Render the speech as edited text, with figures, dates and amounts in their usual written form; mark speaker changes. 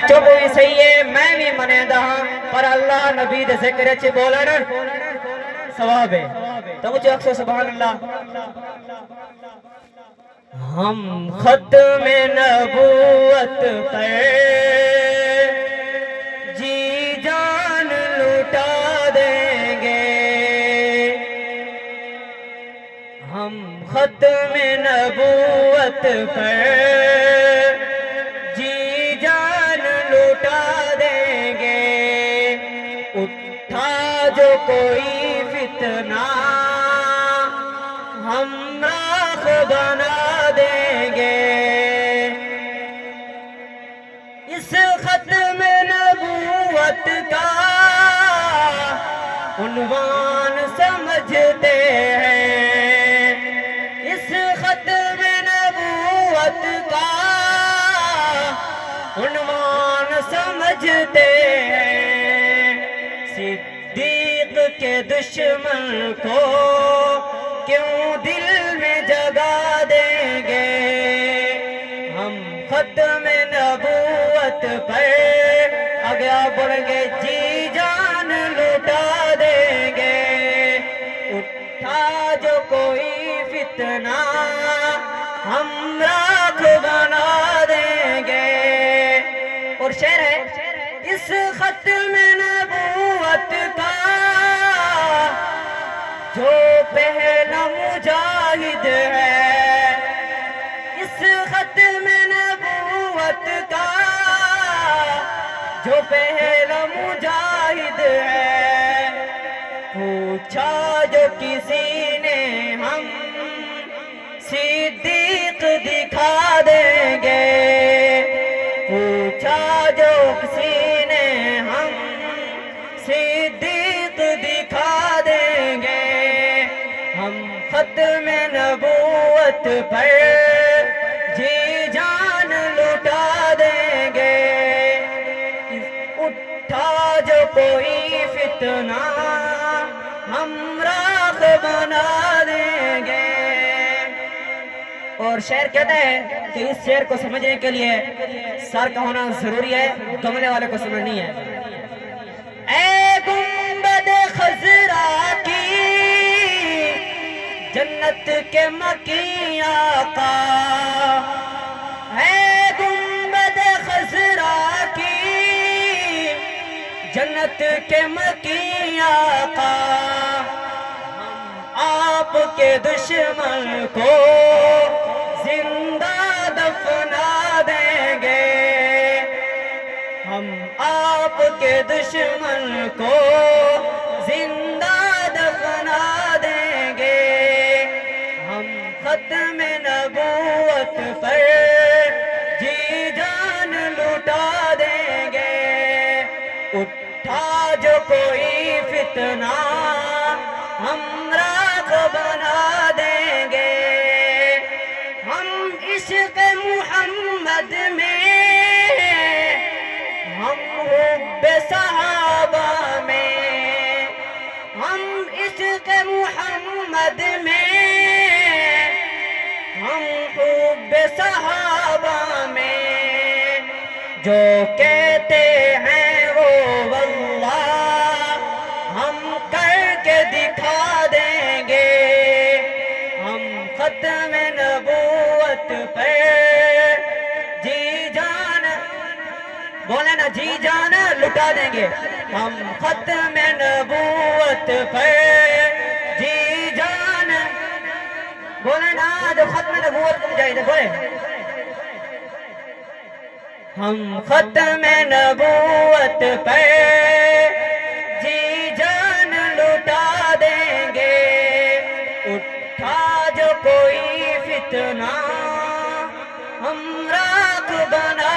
Speaker 1: چپ بھی صحیح ہے میں بھی منیندہ ہاں پر اللہ نبی دے ذکر اچھے بولنا ثواب ہے تو مجھے اکثر سبحان اللہ ہم ختم نبوت پر جی جان لٹا دیں گے ہم ختم نبوت پر جی جان لٹا دیں گے اٹھا جو کوئی فتنہ ہم راکھ بنا دیں گے اس ختم نبوت کا عنوان سمجھتے ہیں اس ختم نبوت کا عنوان سمجھتے ہیں صدیق کے دشمن کو کیوں دل میں جگا دیں گے ہم ختم نبوت پر آگے بڑھیں گے جی جان لٹا دیں گے اٹھا جو کوئی فتنہ ہم راکھ بنا دیں گے اور شعر ہے اس ختم نبوت کا جو پہلا مجاہد ہے اس ختم نبوت کا جو پہلا مجاہد ہے پوچھا جو کسی نے ہم صدیق دکھا دیں گے پوچھا جو کسی نے ہم صدیق دکھا دیں گے ہم ختم نبوت پر جی جان لٹا دیں گے اٹھا جو کوئی فتنہ ہم راکھ بنا دیں گے اور شعر کہتا ہے کہ اس شعر کو سمجھنے کے لیے سر کا ہونا ضروری ہے گملے والے کو سمجھنی ہے اے گنبد خضرا کی جنت کے مکی آقا اے گنبد خضرا کی جنت کے مکی آقا ہم آپ کے دشمن کو زندہ دفنا دیں گے ہم آپ کے دشمن کو زندہ دفنا دیں گے ہم ختم نبوت پر جی جان لٹا دیں گے اٹھا جو کوئی فتنہ ہم راکھ بنا دیں گے ہم عشق محمد میں ہم حب صحابہ میں ہم عشق محمد میں ہم حب صحابہ میں جو کہتے ہیں وہ واللہ ہم کر کے دکھا دیں گے ہم ختم نبوت پر جی جان بولے نا جی جان لٹا دیں گے ہم ختم نبوت پر جی جان بولے نا جو ختم نبوت کو مجاہد بولے ہم ختم نبوت پر جی جان لٹا دیں گے اٹھا جو کوئی فتنہ ہم راکھ بنا